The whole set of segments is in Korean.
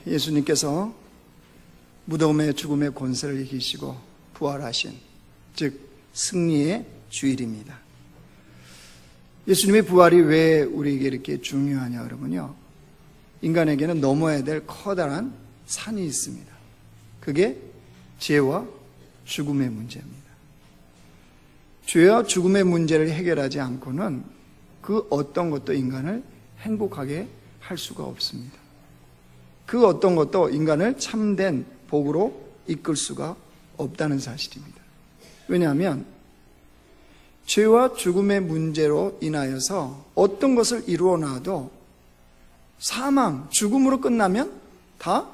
예수님께서 무덤의 죽음의 권세를 이기시고 부활하신, 즉 승리의 주일입니다. 예수님의 부활이 왜 우리에게 이렇게 중요하냐 그러면요, 인간에게는 넘어야 될 커다란 산이 있습니다. 그게 죄와 죽음의 문제입니다. 죄와 죽음의 문제를 해결하지 않고는 그 어떤 것도 인간을 행복하게 할 수가 없습니다. 그 어떤 것도 인간을 참된 복으로 이끌 수가 없다는 사실입니다. 왜냐하면 죄와 죽음의 문제로 인하여서 어떤 것을 이루어 놔도 사망, 죽음으로 끝나면 다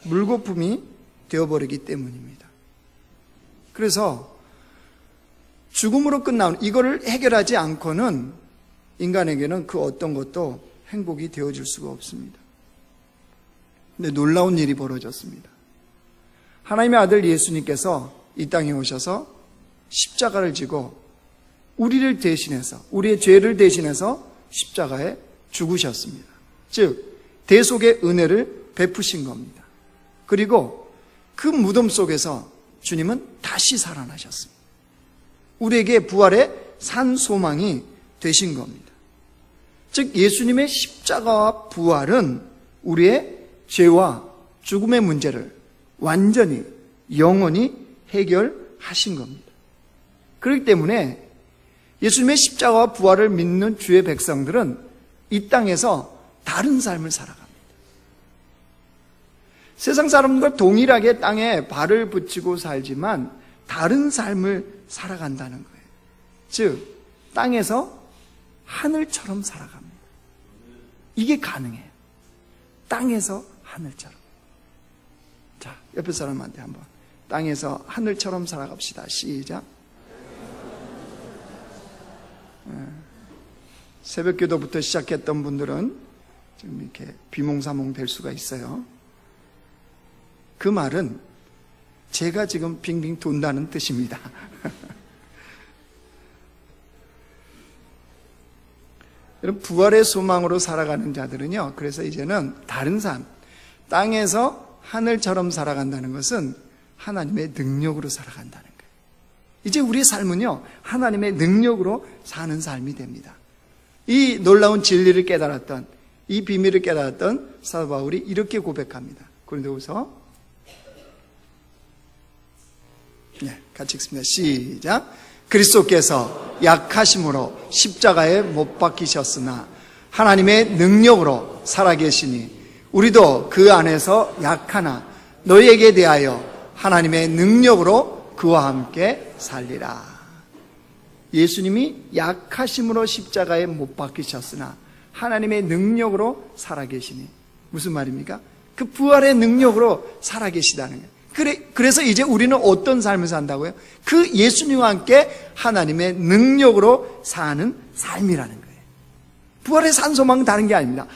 물거품이 되어버리기 때문입니다. 그래서 죽음으로 끝나는 이거를 해결하지 않고는 인간에게는 그 어떤 것도 행복이 되어줄 수가 없습니다. 근데 놀라운 일이 벌어졌습니다. 하나님의 아들 예수님께서 이 땅에 오셔서 십자가를 지고 우리를 대신해서, 우리의 죄를 대신해서 십자가에 죽으셨습니다. 즉 대속의 은혜를 베푸신 겁니다. 그리고 그 무덤 속에서 주님은 다시 살아나셨습니다. 우리에게 부활의 산 소망이 되신 겁니다. 즉 예수님의 십자가와 부활은 우리의 죄와 죽음의 문제를 완전히 영원히 해결하신 겁니다. 그렇기 때문에 예수님의 십자가와 부활을 믿는 주의 백성들은 이 땅에서 다른 삶을 살아갑니다. 세상 사람들과 동일하게 땅에 발을 붙이고 살지만 다른 삶을 살아간다는 거예요. 즉 땅에서 하늘처럼 살아갑니다. 이게 가능해요. 땅에서 하늘처럼. 자, 옆에 사람한테 한번 땅에서 하늘처럼 살아갑시다. 시작. 새벽 기도부터 시작했던 분들은 지금 이렇게 비몽사몽 될 수가 있어요. 그 말은 제가 지금 빙빙 돈다는 뜻입니다. 여러분, 부활의 소망으로 살아가는 자들은요, 그래서 이제는 다른 삶, 땅에서 하늘처럼 살아간다는 것은 하나님의 능력으로 살아간다는 거예요. 이제 우리의 삶은요, 하나님의 능력으로 사는 삶이 됩니다. 이 놀라운 진리를 깨달았던, 이 비밀을 깨달았던 사도 바울이 이렇게 고백합니다. 고린도후서, 같이 읽습니다. 시작. 그리스도께서 약하심으로 십자가에 못 박히셨으나 하나님의 능력으로 살아계시니 우리도 그 안에서 약하나 너희에게 대하여 하나님의 능력으로 그와 함께 살리라. 예수님이 약하심으로 십자가에 못 박히셨으나 하나님의 능력으로 살아계시니, 무슨 말입니까? 그 부활의 능력으로 살아계시다는 거예요. 그래서 이제 우리는 어떤 삶을 산다고요? 그 예수님과 함께 하나님의 능력으로 사는 삶이라는 거예요. 부활의 산 소망은 다른 게 아닙니다.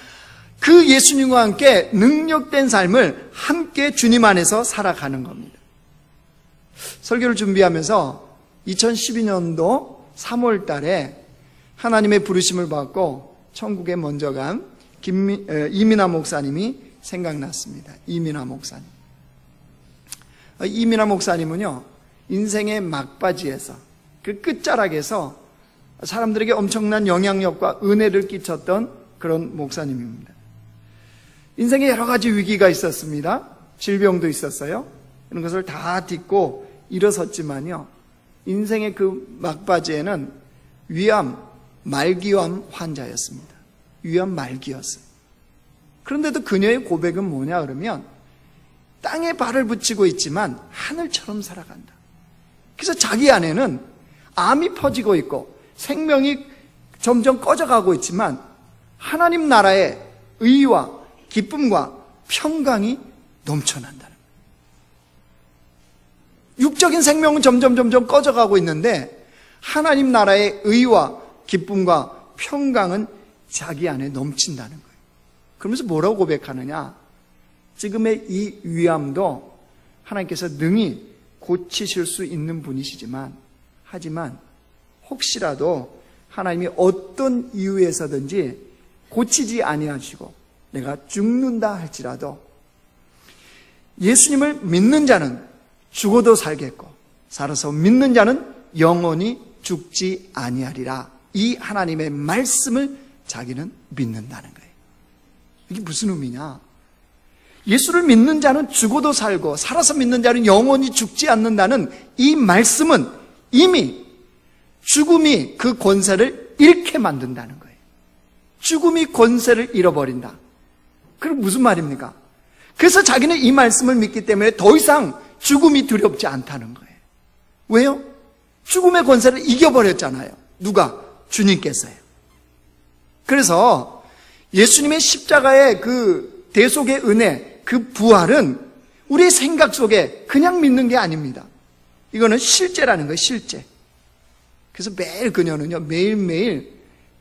그 예수님과 함께 능력된 삶을 함께 주님 안에서 살아가는 겁니다. 설교를 준비하면서 2012년도 3월 달에 하나님의 부르심을 받고 천국에 먼저 간 이민아 목사님이 생각났습니다. 이민아 목사님. 이민아 목사님은요, 인생의 막바지에서, 그 끝자락에서 사람들에게 엄청난 영향력과 은혜를 끼쳤던 그런 목사님입니다. 인생에 여러 가지 위기가 있었습니다. 질병도 있었어요. 이런 것을 다 딛고 일어섰지만요, 인생의 그 막바지에는 위암, 말기암 환자였습니다. 위암 말기였어요. 그런데도 그녀의 고백은 뭐냐 그러면, 땅에 발을 붙이고 있지만 하늘처럼 살아간다. 그래서 자기 안에는 암이 퍼지고 있고 생명이 점점 꺼져가고 있지만 하나님 나라의 의와 기쁨과 평강이 넘쳐난다는 거예요. 육적인 생명은 점점 꺼져가고 있는데 하나님 나라의 의와 기쁨과 평강은 자기 안에 넘친다는 거예요. 그러면서 뭐라고 고백하느냐? 지금의 이 위암도 하나님께서 능히 고치실 수 있는 분이시지만, 하지만 혹시라도 하나님이 어떤 이유에서든지 고치지 아니하시고 내가 죽는다 할지라도 예수님을 믿는 자는 죽어도 살겠고 살아서 믿는 자는 영원히 죽지 아니하리라. 이 하나님의 말씀을 자기는 믿는다는 거예요. 이게 무슨 의미냐? 예수를 믿는 자는 죽어도 살고 살아서 믿는 자는 영원히 죽지 않는다는 이 말씀은 이미 죽음이 그 권세를 잃게 만든다는 거예요. 죽음이 권세를 잃어버린다. 그럼 무슨 말입니까? 그래서 자기는 이 말씀을 믿기 때문에 더 이상 죽음이 두렵지 않다는 거예요. 왜요? 죽음의 권세를 이겨버렸잖아요. 누가? 주님께서요. 그래서 예수님의 십자가의 그 대속의 은혜, 그 부활은 우리의 생각 속에 그냥 믿는 게 아닙니다. 이거는 실제라는 거예요, 실제. 그래서 매일 그녀는요, 매일매일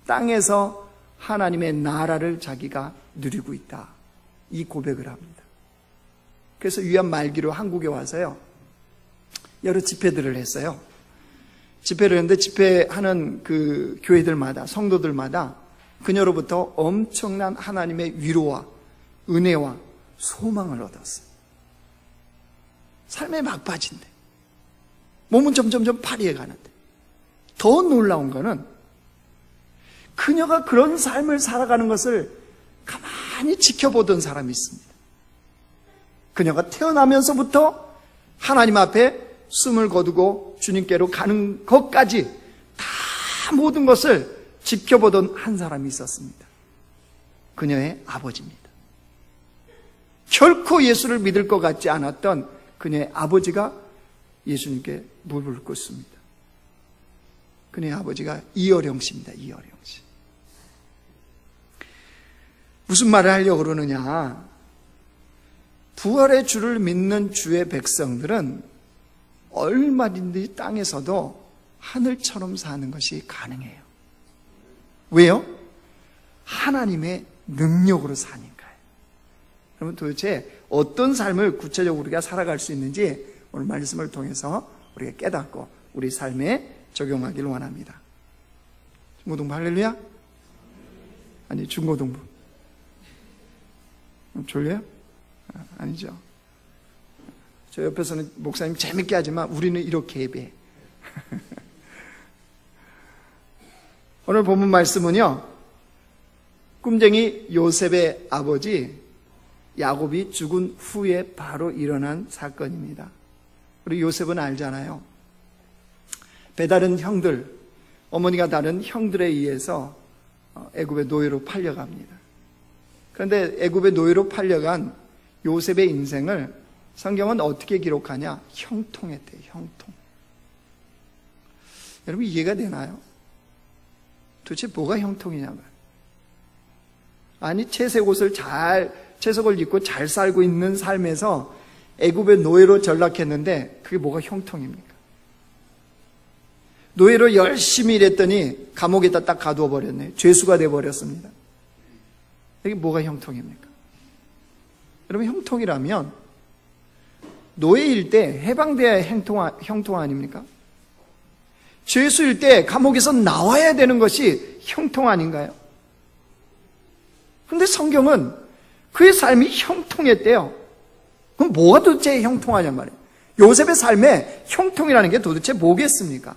땅에서 하나님의 나라를 자기가 누리고 있다. 이 고백을 합니다. 그래서 유한 말기로 한국에 와서요, 여러 집회들을 했어요. 집회를 했는데 집회하는 그 교회들마다, 성도들마다 그녀로부터 엄청난 하나님의 위로와 은혜와 소망을 얻었어요. 삶에 막바지인데 몸은 점점점 파리해 가는데 더 놀라운 거는 그녀가 그런 삶을 살아가는 것을 가만히 지켜보던 사람이 있습니다. 그녀가 태어나면서부터 하나님 앞에 숨을 거두고 주님께로 가는 것까지 다 모든 것을 지켜보던 한 사람이 있었습니다. 그녀의 아버지입니다. 결코 예수를 믿을 것 같지 않았던 그녀의 아버지가 예수님께 무릎을 꿇습니다. 그녀의 아버지가 이어령 씨입니다. 이어령 씨. 무슨 말을 하려고 그러느냐? 부활의 주를 믿는 주의 백성들은 얼마든지 땅에서도 하늘처럼 사는 것이 가능해요. 왜요? 하나님의 능력으로 사니까요. 그러면 도대체 어떤 삶을 구체적으로 우리가 살아갈 수 있는지 오늘 말씀을 통해서 우리가 깨닫고 우리 삶에 적용하기를 원합니다. 중고등부 할렐루야? 아니 중고등부 졸려요? 아니죠. 저 옆에서는 목사님 재밌게 하지만 우리는 이렇게 예배해. 오늘 본문 말씀은요, 꿈쟁이 요셉의 아버지 야곱이 죽은 후에 바로 일어난 사건입니다. 우리 요셉은 알잖아요. 배다른 형들, 어머니가 다른 형들에 의해서 애굽의 노예로 팔려갑니다. 그런데 애굽의 노예로 팔려간 요셉의 인생을 성경은 어떻게 기록하냐? 형통했대요. 형통. 여러분 이해가 되나요? 도대체 뭐가 형통이냐면, 아니 채색을 입고 잘 살고 있는 삶에서 애굽의 노예로 전락했는데 그게 뭐가 형통입니까? 노예로 열심히 일했더니 감옥에다 딱 가두어 버렸네. 죄수가 돼버렸습니다. 이게 뭐가 형통입니까? 여러분 형통이라면 노예일 때 해방돼야 형통 아닙니까? 죄수일 때 감옥에서 나와야 되는 것이 형통 아닌가요? 그런데 성경은 그의 삶이 형통했대요. 그럼 뭐가 도대체 형통하냔 말이에요. 요셉의 삶에 형통이라는 게 도대체 뭐겠습니까?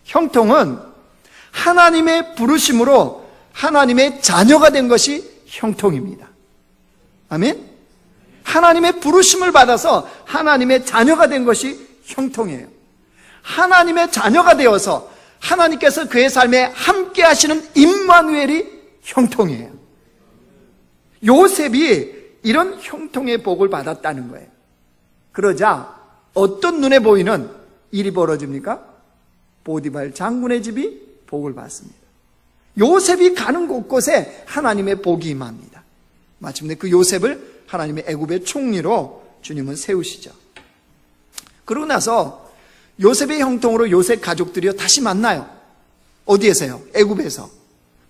형통은 하나님의 부르심으로 하나님의 자녀가 된 것이 형통입니다. 아멘? 하나님의 부르심을 받아서 하나님의 자녀가 된 것이 형통이에요. 하나님의 자녀가 되어서 하나님께서 그의 삶에 함께 하시는 임마누엘이 형통이에요. 요셉이 이런 형통의 복을 받았다는 거예요. 그러자 어떤 눈에 보이는 일이 벌어집니까? 보디발 장군의 집이 복을 받습니다. 요셉이 가는 곳곳에 하나님의 복이 임합니다. 마침내 그 요셉을 하나님의 애굽의 총리로 주님은 세우시죠. 그러고 나서 요셉의 형통으로 요셉 가족들이요 다시 만나요. 어디에서요? 애굽에서.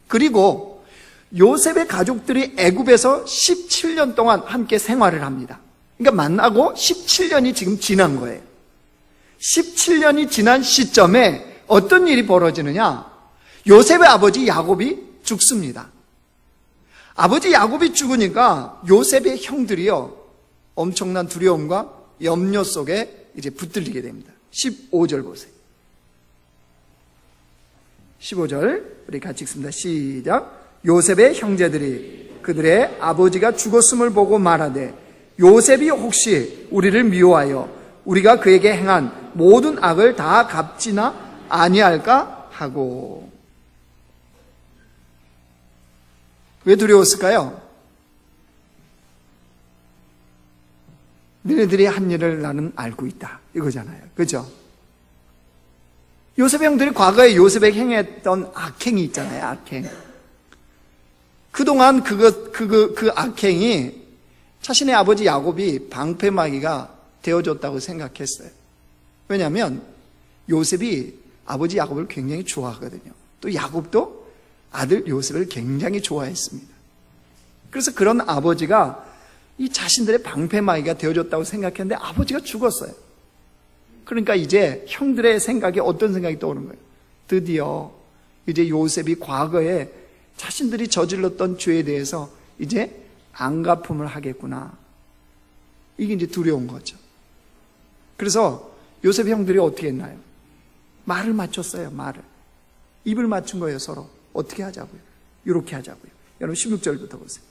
그리고 요셉의 가족들이 애굽에서 17년 동안 함께 생활을 합니다. 그러니까 만나고 17년이 지금 지난 거예요. 17년이 지난 시점에 어떤 일이 벌어지느냐? 요셉의 아버지 야곱이 죽습니다. 아버지 야곱이 죽으니까 요셉의 형들이요 엄청난 두려움과 염려 속에 이제 붙들리게 됩니다. 15절 보세요. 15절 우리 같이 읽습니다. 시작. 요셉의 형제들이 그들의 아버지가 죽었음을 보고 말하되 요셉이 혹시 우리를 미워하여 우리가 그에게 행한 모든 악을 다 갚지나 아니할까 하고. 왜 두려웠을까요? 너희들이 한 일을 나는 알고 있다 이거잖아요. 그렇죠? 요셉의 형들이 과거에 요셉에게 행했던 악행이 있잖아요. 악행. 그동안 그 악행이 자신의 아버지 야곱이 방패막이가 되어줬다고 생각했어요. 왜냐하면 요셉이 아버지 야곱을 굉장히 좋아하거든요. 또 야곱도 아들 요셉을 굉장히 좋아했습니다. 그래서 그런 아버지가 이 자신들의 방패막이가 되어줬다고 생각했는데 아버지가 죽었어요. 그러니까 이제 형들의 생각에 어떤 생각이 떠오르는 거예요? 드디어 이제 요셉이 과거에 자신들이 저질렀던 죄에 대해서 이제 안갚음을 하겠구나. 이게 이제 두려운 거죠. 그래서 요셉의 형들이 어떻게 했나요? 말을 맞췄어요. 말을. 입을 맞춘 거예요. 서로. 어떻게 하자고요? 이렇게 하자고요. 여러분 16절부터 보세요.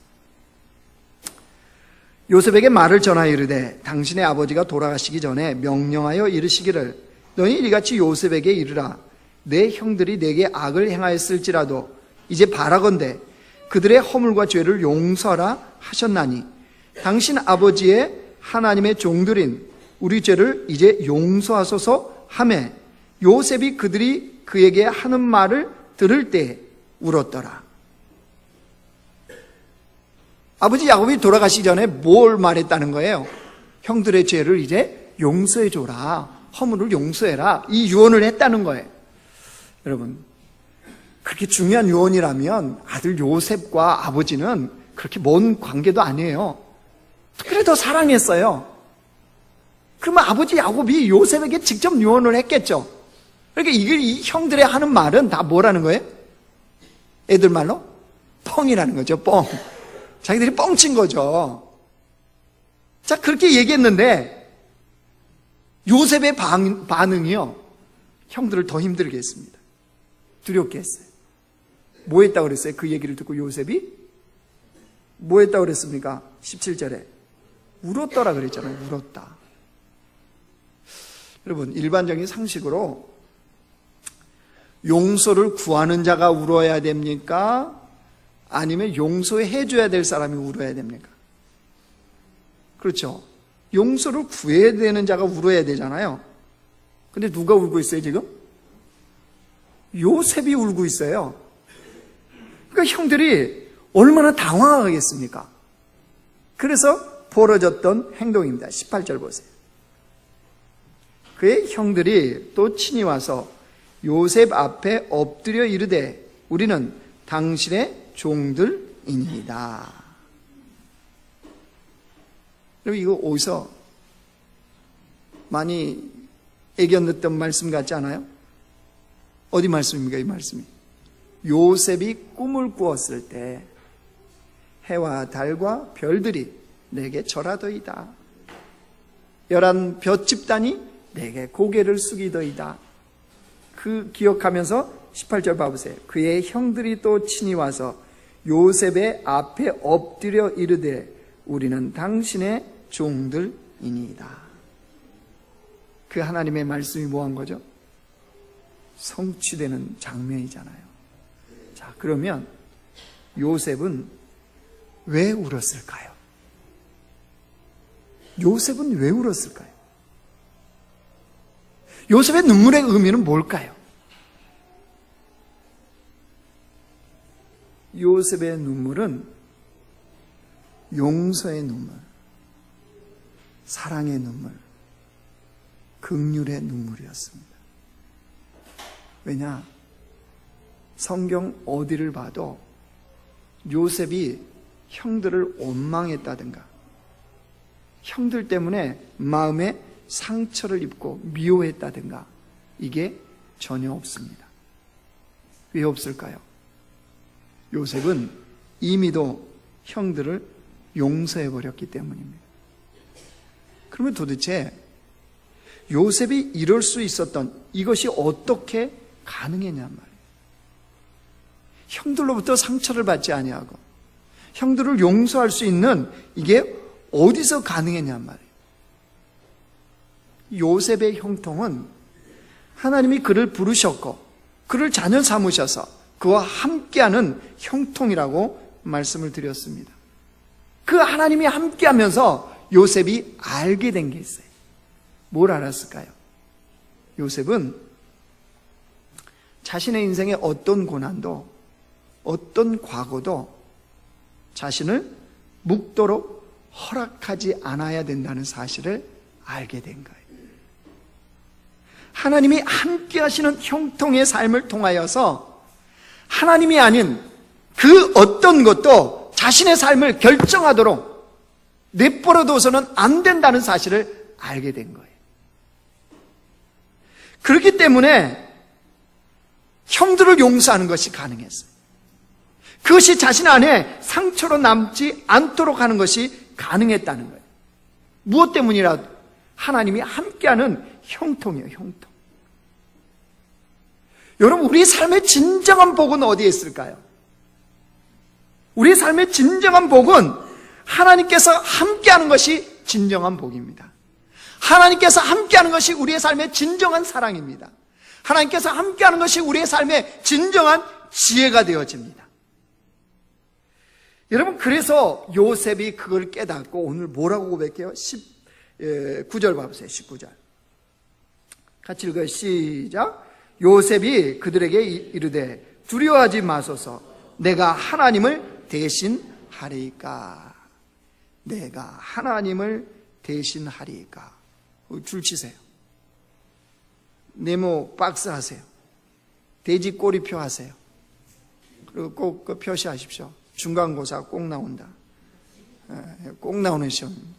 요셉에게 말을 전하여 이르되 당신의 아버지가 돌아가시기 전에 명령하여 이르시기를 너희 이같이 요셉에게 이르라. 내 형들이 내게 악을 행하였을지라도 이제 바라건대 그들의 허물과 죄를 용서하라 하셨나니 당신 아버지의 하나님의 종들인 우리 죄를 이제 용서하소서 하매 요셉이 그들이 그에게 하는 말을 들을 때 울었더라. 아버지 야곱이 돌아가시기 전에 뭘 말했다는 거예요? 형들의 죄를 이제 용서해줘라. 허물을 용서해라. 이 유언을 했다는 거예요. 여러분, 그렇게 중요한 유언이라면 아들 요셉과 아버지는 그렇게 먼 관계도 아니에요. 특별히 더 사랑했어요. 그러면 아버지 야곱이 요셉에게 직접 유언을 했겠죠. 그러니까 이 형들의 하는 말은 다 뭐라는 거예요? 애들 말로? 뻥이라는 거죠. 뻥. 자기들이 뻥친 거죠. 자, 그렇게 얘기했는데 요셉의 반응이요, 형들을 더 힘들게 했습니다. 두렵게 했어요. 뭐 했다고 그랬어요? 그 얘기를 듣고 요셉이 뭐 했다고 그랬습니까? 17절에 울었더라 그랬잖아요. 울었다. 여러분, 일반적인 상식으로 용서를 구하는 자가 울어야 됩니까? 아니면 용서해 줘야 될 사람이 울어야 됩니까? 그렇죠. 용서를 구해야 되는 자가 울어야 되잖아요. 근데 누가 울고 있어요 지금? 요셉이 울고 있어요. 그러니까 형들이 얼마나 당황하겠습니까? 그래서 벌어졌던 행동입니다. 18절 보세요. 그의 형들이 또 친히 와서 요셉 앞에 엎드려 이르되 우리는 당신의 종들입니다. 여러분, 이거 어디서 많이 애견 듣던 말씀 같지 않아요? 어디 말씀입니까? 이 말씀이 요셉이 꿈을 꾸었을 때 해와 달과 별들이 내게 절하더이다. 11 볏집단이 내게 고개를 숙이더이다. 그 기억하면서 18절 봐보세요. 그의 형들이 또 친히 와서 요셉의 앞에 엎드려 이르되 우리는 당신의 종들이니이다. 그 하나님의 말씀이 뭐한 거죠? 성취되는 장면이잖아요. 자, 그러면 요셉은 왜 울었을까요? 요셉은 왜 울었을까요? 요셉의 눈물의 의미는 뭘까요? 요셉의 눈물은 용서의 눈물, 사랑의 눈물, 긍휼의 눈물이었습니다. 왜냐? 성경 어디를 봐도 요셉이 형들을 원망했다든가 형들 때문에 마음에 상처를 입고 미워했다든가 이게 전혀 없습니다. 왜 없을까요? 요셉은 이미도 형들을 용서해버렸기 때문입니다. 그러면 도대체 요셉이 이럴 수 있었던 이것이 어떻게 가능했냔 말이에요. 형들로부터 상처를 받지 아니하고 형들을 용서할 수 있는 이게 어디서 가능했냔 말이에요. 요셉의 형통은 하나님이 그를 부르셨고 그를 자녀 삼으셔서 그와 함께하는 형통이라고 말씀을 드렸습니다. 그 하나님이 함께하면서 요셉이 알게 된 게 있어요. 뭘 알았을까요? 요셉은 자신의 인생의 어떤 고난도 어떤 과거도 자신을 묵도록 허락하지 않아야 된다는 사실을 알게 된 거예요. 하나님이 함께 하시는 형통의 삶을 통하여서 하나님이 아닌 그 어떤 것도 자신의 삶을 결정하도록 내버려둬서는 안 된다는 사실을 알게 된 거예요. 그렇기 때문에 형들을 용서하는 것이 가능했어요. 그것이 자신 안에 상처로 남지 않도록 하는 것이 가능했다는 거예요. 무엇 때문이라도 하나님이 함께하는 형통이에요. 형통. 여러분, 우리 삶의 진정한 복은 어디에 있을까요? 우리 삶의 진정한 복은 하나님께서 함께하는 것이 진정한 복입니다. 하나님께서 함께하는 것이 우리의 삶의 진정한 사랑입니다. 하나님께서 함께하는 것이 우리의 삶의 진정한 지혜가 되어집니다. 여러분, 그래서 요셉이 그걸 깨닫고 오늘 뭐라고 고백해요? 19절 봐보세요. 19절 같이 읽어요. 시작. 요셉이 그들에게 이르되 두려워하지 마소서. 내가 하나님을 대신하리이까. 내가 하나님을 대신하리이까. 줄 치세요. 네모 박스 하세요. 돼지 꼬리표 하세요. 그리고 꼭 그 표시하십시오. 중간고사 꼭 나온다. 꼭 나오는 시험입니다.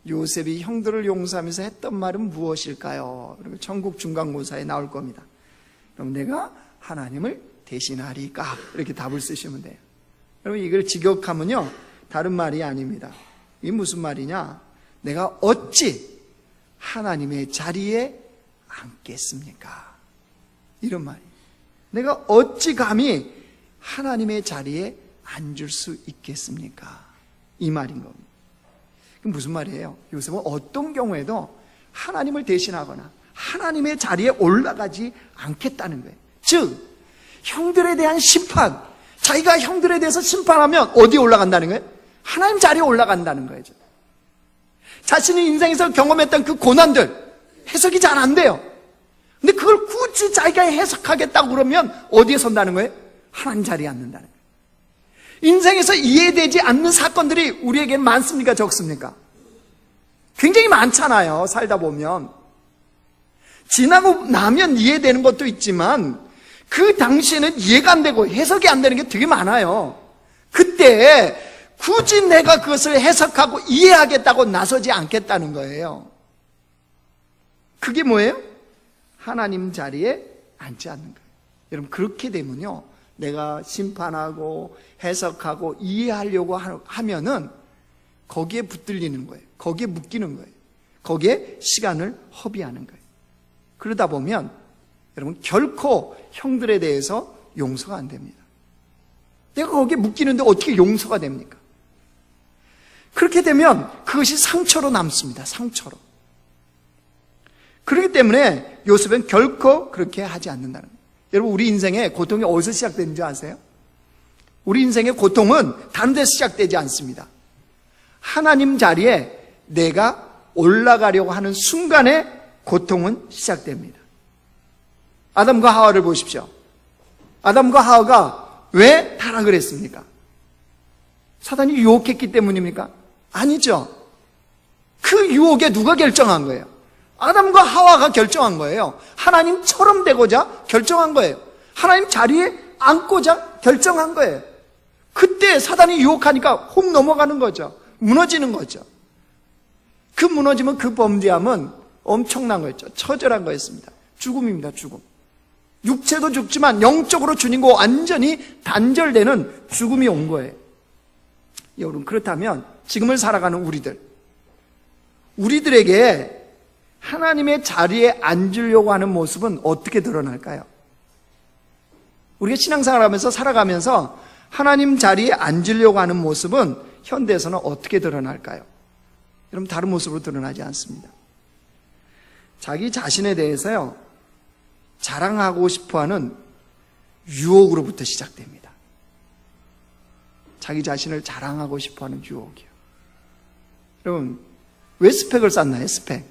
요셉이 형들을 용서하면서 했던 말은 무엇일까요? 그리고 천국 중간고사에 나올 겁니다. 그럼 내가 하나님을 대신하리까? 이렇게 답을 쓰시면 돼요. 여러분, 이걸 직역하면요, 다른 말이 아닙니다. 이게 무슨 말이냐? 내가 어찌 하나님의 자리에 앉겠습니까? 이런 말이에요. 내가 어찌 감히 하나님의 자리에 앉을 수 있겠습니까? 이 말인 겁니다. 그럼 무슨 말이에요? 요셉은 어떤 경우에도 하나님을 대신하거나 하나님의 자리에 올라가지 않겠다는 거예요. 즉, 형들에 대한 심판, 자기가 형들에 대해서 심판하면 어디에 올라간다는 거예요? 하나님 자리에 올라간다는 거예요. 자신이 인생에서 경험했던 그 고난들 해석이 잘 안 돼요. 근데 그걸 굳이 자기가 해석하겠다고 그러면 어디에 선다는 거예요? 하나님 자리에 앉는다는 거예요. 인생에서 이해되지 않는 사건들이 우리에게는 많습니까? 적습니까? 굉장히 많잖아요. 살다 보면. 지나고 나면 이해되는 것도 있지만 그 당시에는 이해가 안 되고 해석이 안 되는 게 되게 많아요. 그때 굳이 내가 그것을 해석하고 이해하겠다고 나서지 않겠다는 거예요. 그게 뭐예요? 하나님 자리에 앉지 않는 거예요. 여러분, 그렇게 되면요, 내가 심판하고 해석하고 이해하려고 하면은 거기에 붙들리는 거예요. 거기에 묶이는 거예요. 거기에 시간을 허비하는 거예요. 그러다 보면 여러분, 결코 형들에 대해서 용서가 안 됩니다. 내가 거기에 묶이는데 어떻게 용서가 됩니까? 그렇게 되면 그것이 상처로 남습니다. 상처로. 그렇기 때문에 요셉은 결코 그렇게 하지 않는다는 거예요. 여러분, 우리 인생의 고통이 어디서 시작되는 줄 아세요? 우리 인생의 고통은 다른 데서 시작되지 않습니다. 하나님 자리에 내가 올라가려고 하는 순간에 고통은 시작됩니다. 아담과 하와를 보십시오. 아담과 하와가 왜 타락을 했습니까? 사단이 유혹했기 때문입니까? 아니죠. 그 유혹에 누가 결정한 거예요? 아담과 하와가 결정한 거예요. 하나님처럼 되고자 결정한 거예요. 하나님 자리에 앉고자 결정한 거예요. 그때 사단이 유혹하니까 혹 넘어가는 거죠. 무너지는 거죠. 그 무너지면 그 범죄함은 엄청난 거였죠. 처절한 거였습니다. 죽음입니다. 죽음. 육체도 죽지만 영적으로 주님과 완전히 단절되는 죽음이 온 거예요. 여러분, 그렇다면 지금을 살아가는 우리들에게 하나님의 자리에 앉으려고 하는 모습은 어떻게 드러날까요? 우리가 신앙생활 하면서 살아가면서 하나님 자리에 앉으려고 하는 모습은 현대에서는 어떻게 드러날까요? 여러분, 다른 모습으로 드러나지 않습니다. 자기 자신에 대해서요, 자랑하고 싶어하는 유혹으로부터 시작됩니다. 자기 자신을 자랑하고 싶어하는 유혹이요. 여러분, 왜 스펙을 쌓나요? 스펙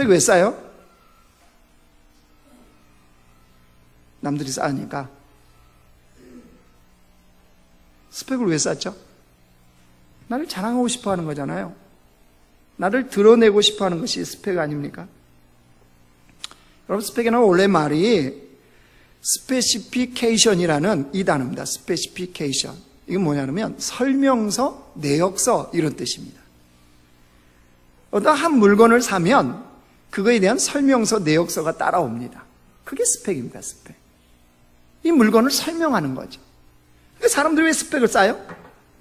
왜 쌓아요? 남들이 쌓으니까. 스펙을 왜 쌓죠? 나를 자랑하고 싶어하는 거잖아요. 나를 드러내고 싶어하는 것이 스펙 아닙니까? 여러분, 스펙에는 원래 말이 스페시피케이션이라는 이 단어입니다. 스페시피케이션. 이건 뭐냐면 설명서, 내역서 이런 뜻입니다. 어떤 한 물건을 사면 그거에 대한 설명서, 내역서가 따라옵니다. 그게 스펙입니다. 스펙. 이 물건을 설명하는 거죠. 그러니까 사람들이 왜 스펙을 쌓아요?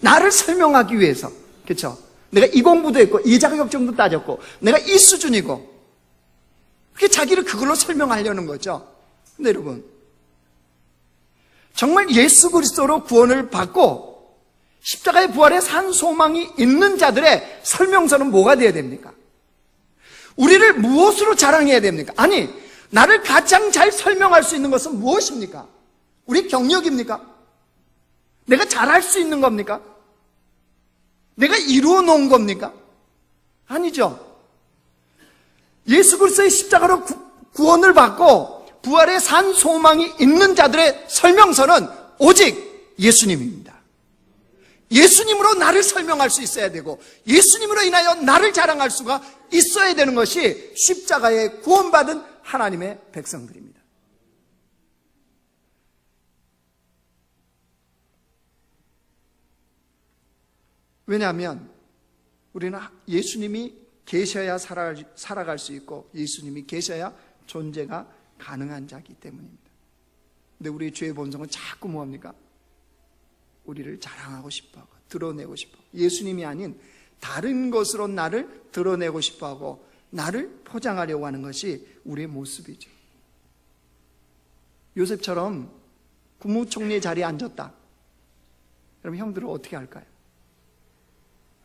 나를 설명하기 위해서. 그렇죠? 내가 이 공부도 했고 이 자격증도 따졌고 내가 이 수준이고, 그게 자기를 그걸로 설명하려는 거죠. 근데 여러분, 정말 예수 그리스도로 구원을 받고 십자가의 부활에 산 소망이 있는 자들의 설명서는 뭐가 되어야 됩니까? 우리를 무엇으로 자랑해야 됩니까? 아니, 나를 가장 잘 설명할 수 있는 것은 무엇입니까? 우리 경력입니까? 내가 잘할 수 있는 겁니까? 내가 이루어 놓은 겁니까? 아니죠. 예수 그리스도의 십자가로 구원을 받고 부활의 산 소망이 있는 자들의 설명서는 오직 예수님입니다. 예수님으로 나를 설명할 수 있어야 되고 예수님으로 인하여 나를 자랑할 수가 있어야 되는 것이 십자가에 구원받은 하나님의 백성들입니다. 왜냐하면 우리는 예수님이 계셔야 살아갈 수 있고 예수님이 계셔야 존재가 가능한 자이기 때문입니다. 근데 우리의 죄의 본성은 자꾸 뭐합니까? 우리를 자랑하고 싶어하고 드러내고 싶어. 예수님이 아닌 다른 것으로 나를 드러내고 싶어하고 나를 포장하려고 하는 것이 우리의 모습이죠. 요셉처럼 국무총리의 자리에 앉았다. 여러분, 형들은 어떻게 할까요?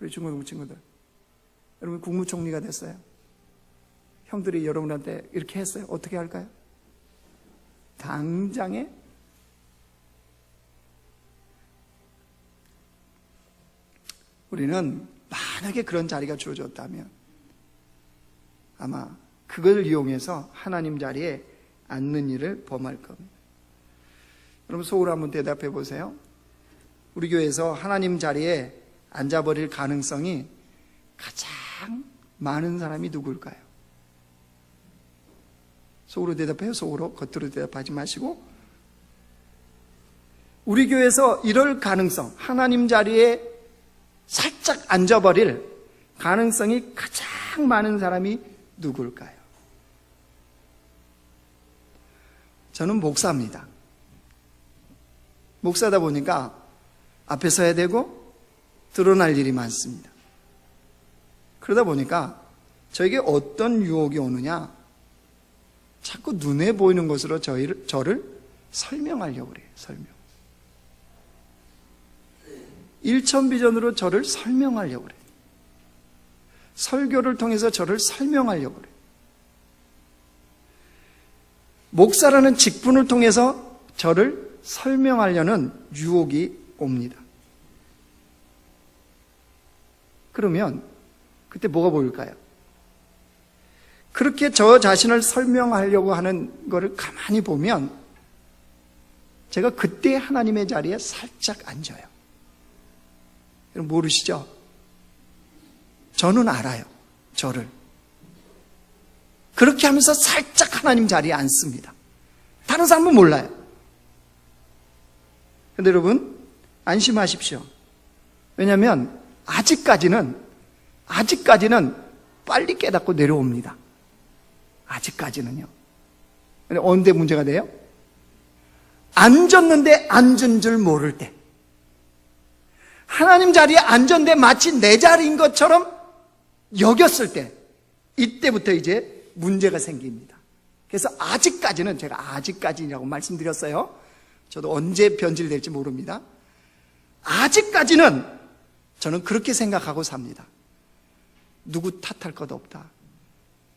우리 중고등 친구들, 여러분 국무총리가 됐어요. 형들이 여러분한테 이렇게 했어요. 어떻게 할까요? 당장에 우리는 만약에 그런 자리가 주어졌다면 아마 그걸 이용해서 하나님 자리에 앉는 일을 범할 겁니다. 여러분, 속으로 한번 대답해 보세요. 우리 교회에서 하나님 자리에 앉아버릴 가능성이 가장 많은 사람이 누구일까요? 속으로 대답해요. 속으로. 겉으로 대답하지 마시고. 우리 교회에서 이럴 가능성, 하나님 자리에 살짝 앉아버릴 가능성이 가장 많은 사람이 누구일까요? 저는 목사입니다. 목사다 보니까 앞에 서야 되고 드러날 일이 많습니다. 그러다 보니까 저에게 어떤 유혹이 오느냐, 자꾸 눈에 보이는 것으로 저를 설명하려고 그래요. 설명. 일천비전으로 저를 설명하려고 그래요. 설교를 통해서 저를 설명하려고 그래요. 목사라는 직분을 통해서 저를 설명하려는 유혹이 옵니다. 그러면 그때 뭐가 보일까요? 그렇게 저 자신을 설명하려고 하는 것을 가만히 보면 제가 그때 하나님의 자리에 살짝 앉아요. 여러분 모르시죠? 저는 알아요. 저를. 그렇게 하면서 살짝 하나님 자리에 앉습니다. 다른 사람은 몰라요. 그런데 여러분 안심하십시오. 왜냐하면 아직까지는 빨리 깨닫고 내려옵니다. 아직까지는요. 근데 언제 문제가 돼요? 앉았는데 앉은 줄 모를 때, 하나님 자리에 앉았는데 마치 내 자리인 것처럼 여겼을 때, 이때부터 이제 문제가 생깁니다. 그래서 아직까지는, 제가 아직까지라고 말씀드렸어요. 저도 언제 변질될지 모릅니다. 아직까지는 저는 그렇게 생각하고 삽니다. 누구 탓할 것 없다.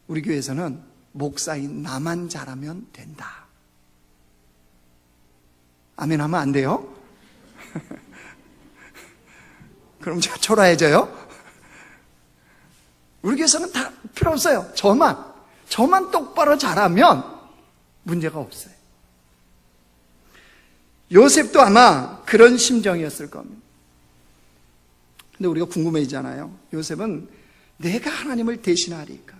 우리 교회에서는 목사인 나만 잘하면 된다. 아멘 하면 안 돼요? 그럼 제가 초라해져요? 우리 교회에서는 다 필요 없어요. 저만 똑바로 잘하면 문제가 없어요. 요셉도 아마 그런 심정이었을 겁니다. 근데 우리가 궁금해지잖아요. 요셉은 내가 하나님을 대신하리까?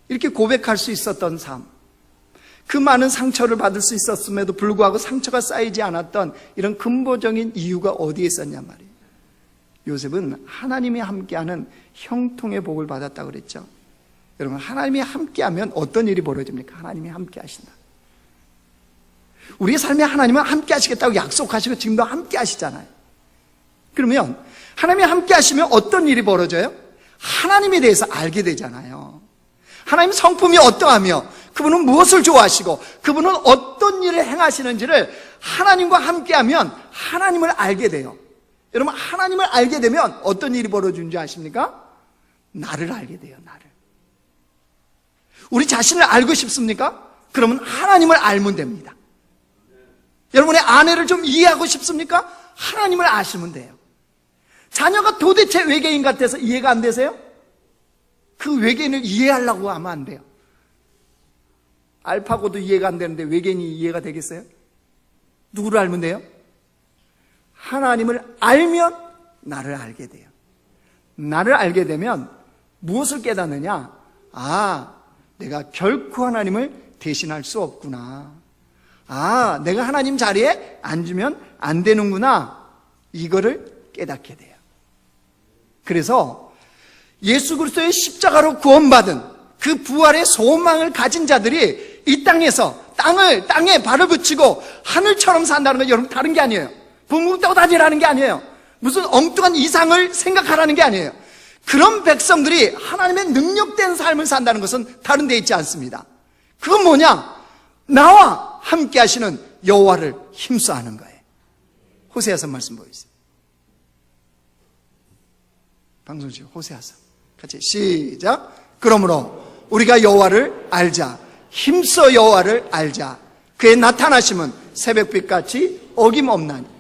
이렇게 고백할 수 있었던 삶, 그 많은 상처를 받을 수 있었음에도 불구하고 상처가 쌓이지 않았던 이런 근본적인 이유가 어디에 있었냐 말이에요. 요셉은 하나님이 함께하는 형통의 복을 받았다고 그랬죠. 여러분, 하나님이 함께하면 어떤 일이 벌어집니까? 하나님이 함께 하신다. 우리의 삶에 하나님은 함께 하시겠다고 약속하시고 지금도 함께 하시잖아요. 그러면 하나님이 함께 하시면 어떤 일이 벌어져요? 하나님에 대해서 알게 되잖아요. 하나님 성품이 어떠하며 그분은 무엇을 좋아하시고 그분은 어떤 일을 행하시는지를 하나님과 함께하면 하나님을 알게 돼요. 여러분, 하나님을 알게 되면 어떤 일이 벌어지는지 아십니까? 나를 알게 돼요. 나를. 우리 자신을 알고 싶습니까? 그러면 하나님을 알면 됩니다. 여러분의 아내를 좀 이해하고 싶습니까? 하나님을 아시면 돼요. 자녀가 도대체 외계인 같아서 이해가 안 되세요? 그 외계인을 이해하려고 하면 안 돼요. 알파고도 이해가 안 되는데 외계인이 이해가 되겠어요? 누구를 알면 돼요? 하나님을 알면 나를 알게 돼요. 나를 알게 되면 무엇을 깨닫느냐? 아, 내가 결코 하나님을 대신할 수 없구나. 아, 내가 하나님 자리에 앉으면 안 되는구나. 이거를 깨닫게 돼요. 그래서 예수 그리스도의 십자가로 구원받은 그 부활의 소망을 가진 자들이 이 땅에서 땅에 발을 붙이고 하늘처럼 산다는 건 여러분 다른 게 아니에요. 붕붕 떠다니라는 게 아니에요. 무슨 엉뚱한 이상을 생각하라는 게 아니에요. 그런 백성들이 하나님의 능력된 삶을 산다는 것은 다른 데 있지 않습니다. 그건 뭐냐? 나와 함께 하시는 여호와를 힘써 하는 거예요. 호세아서 말씀 보이세요? 방송실 호세아서 같이 시작. 그러므로 우리가 여호와를 알자. 힘써 여호와를 알자. 그의 나타나심은 새벽빛같이 어김없나니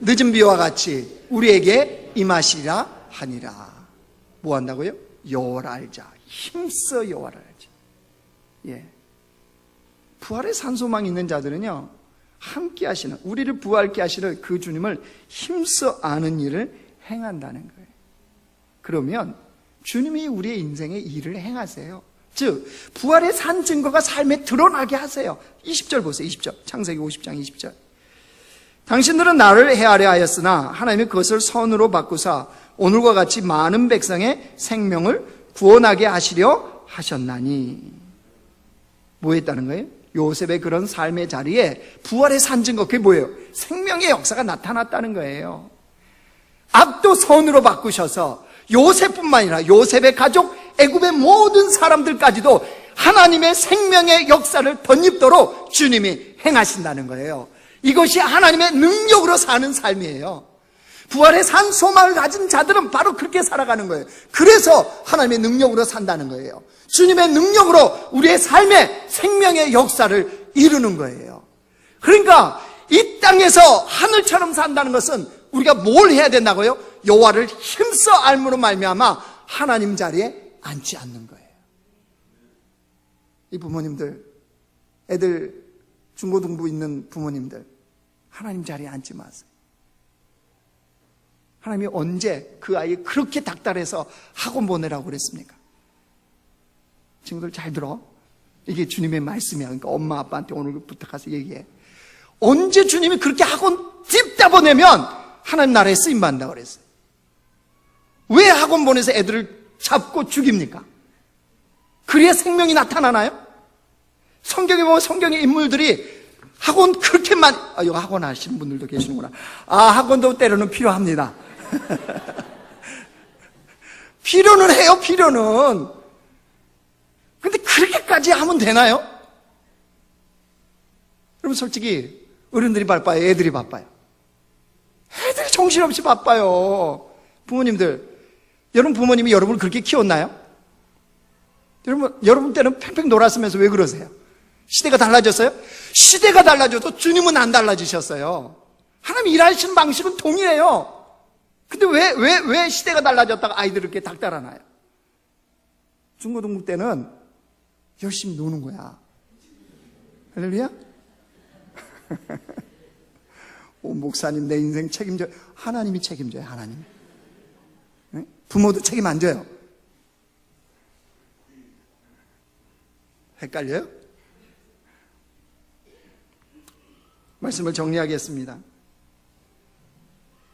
늦은 비와 같이 우리에게 임하시리라 하니라. 뭐 한다고요? 여호와를 알자. 힘써 여호와를 알자. 예. 부활의 산소망 있는 자들은요, 함께 하시는, 우리를 부활케 하시는 그 주님을 힘써 아는 일을 행한다는 거예요. 그러면 주님이 우리의 인생에 일을 행하세요. 즉 부활의 산 증거가 삶에 드러나게 하세요. 20절 보세요. 20절. 창세기 50장 20절. 당신들은 나를 헤아려 하였으나 하나님이 그것을 선으로 바꾸사 오늘과 같이 많은 백성의 생명을 구원하게 하시려 하셨나니. 뭐 했다는 거예요? 요셉의 그런 삶의 자리에 부활의 산 증거, 그게 뭐예요? 생명의 역사가 나타났다는 거예요. 악도 선으로 바꾸셔서 요셉뿐만 아니라 요셉의 가족, 애굽의 모든 사람들까지도 하나님의 생명의 역사를 덧입도록 주님이 행하신다는 거예요. 이것이 하나님의 능력으로 사는 삶이에요. 부활의 산 소망을 가진 자들은 바로 그렇게 살아가는 거예요. 그래서 하나님의 능력으로 산다는 거예요. 주님의 능력으로 우리의 삶의 생명의 역사를 이루는 거예요. 그러니까 이 땅에서 하늘처럼 산다는 것은 우리가 뭘 해야 된다고요? 여호와를 힘써 알므로 말미암아 하나님 자리에 앉지 않는 거예요. 이 부모님들, 애들 중고등부 있는 부모님들, 하나님 자리에 앉지 마세요. 하나님이 언제 그 아이 그렇게 닥달해서 학원 보내라고 그랬습니까? 친구들 잘 들어. 이게 주님의 말씀이야. 그러니까 엄마 아빠한테 오늘 부탁해서 얘기해. 언제 주님이 그렇게 학원 찝다 보내면 하나님 나라에 쓰임받는다고 그랬어요. 왜 학원 보내서 애들을 잡고 죽입니까? 그래야 생명이 나타나나요? 성경에 보면 성경의 인물들이 학원 그렇게 많이, 이거 학원 하시는 분들도 계시는구나. 학원도 때로는 필요합니다. 필요는 해요, 필요는. 근데 그렇게까지 하면 되나요? 여러분, 솔직히, 어른들이 바빠요, 애들이 바빠요? 애들이 정신없이 바빠요. 부모님들, 여러분 부모님이 여러분을 그렇게 키웠나요? 여러분 때는 팽팽 놀았으면서 왜 그러세요? 시대가 달라졌어요? 시대가 달라져도 주님은 안 달라지셨어요. 하나님 일하시는 방식은 동일해요. 근데 왜 시대가 달라졌다가 아이들을 이렇게 닥달하나요? 중고등부 때는 열심히 노는 거야. 할렐루야? 목사님 내 인생 책임져요. 하나님이 책임져요, 하나님. 네? 부모도 책임 안 져요. 헷갈려요? 말씀을 정리하겠습니다.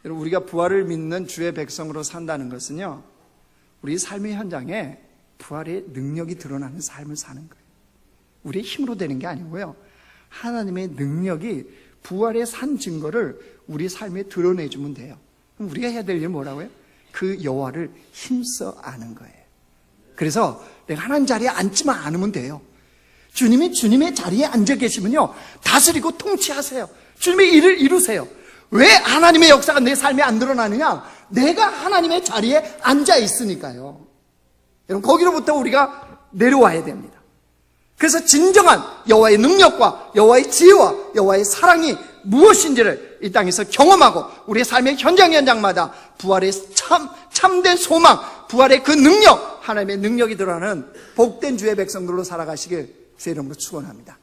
여러분, 우리가 부활을 믿는 주의 백성으로 산다는 것은요, 우리 삶의 현장에 부활의 능력이 드러나는 삶을 사는 거예요. 우리의 힘으로 되는 게 아니고요, 하나님의 능력이 부활의 산 증거를 우리 삶에 드러내주면 돼요. 그럼 우리가 해야 될 일은 뭐라고요? 그 여호와를 힘써 아는 거예요. 그래서 내가 하나님 자리에 앉지만 않으면 돼요. 주님이 주님의 자리에 앉아 계시면요, 다스리고 통치하세요. 주님의 일을 이루세요. 왜 하나님의 역사가 내 삶에 안 드러나느냐? 내가 하나님의 자리에 앉아 있으니까요. 여러분, 거기로부터 우리가 내려와야 됩니다. 그래서 진정한 여호와의 능력과 여호와의 지혜와 여호와의 사랑이 무엇인지를 이 땅에서 경험하고 우리의 삶의 현장마다 부활의 참된 소망, 부활의 그 능력, 하나님의 능력이 드러나는 복된 주의 백성들로 살아가시길 제 이름으로 축원합니다.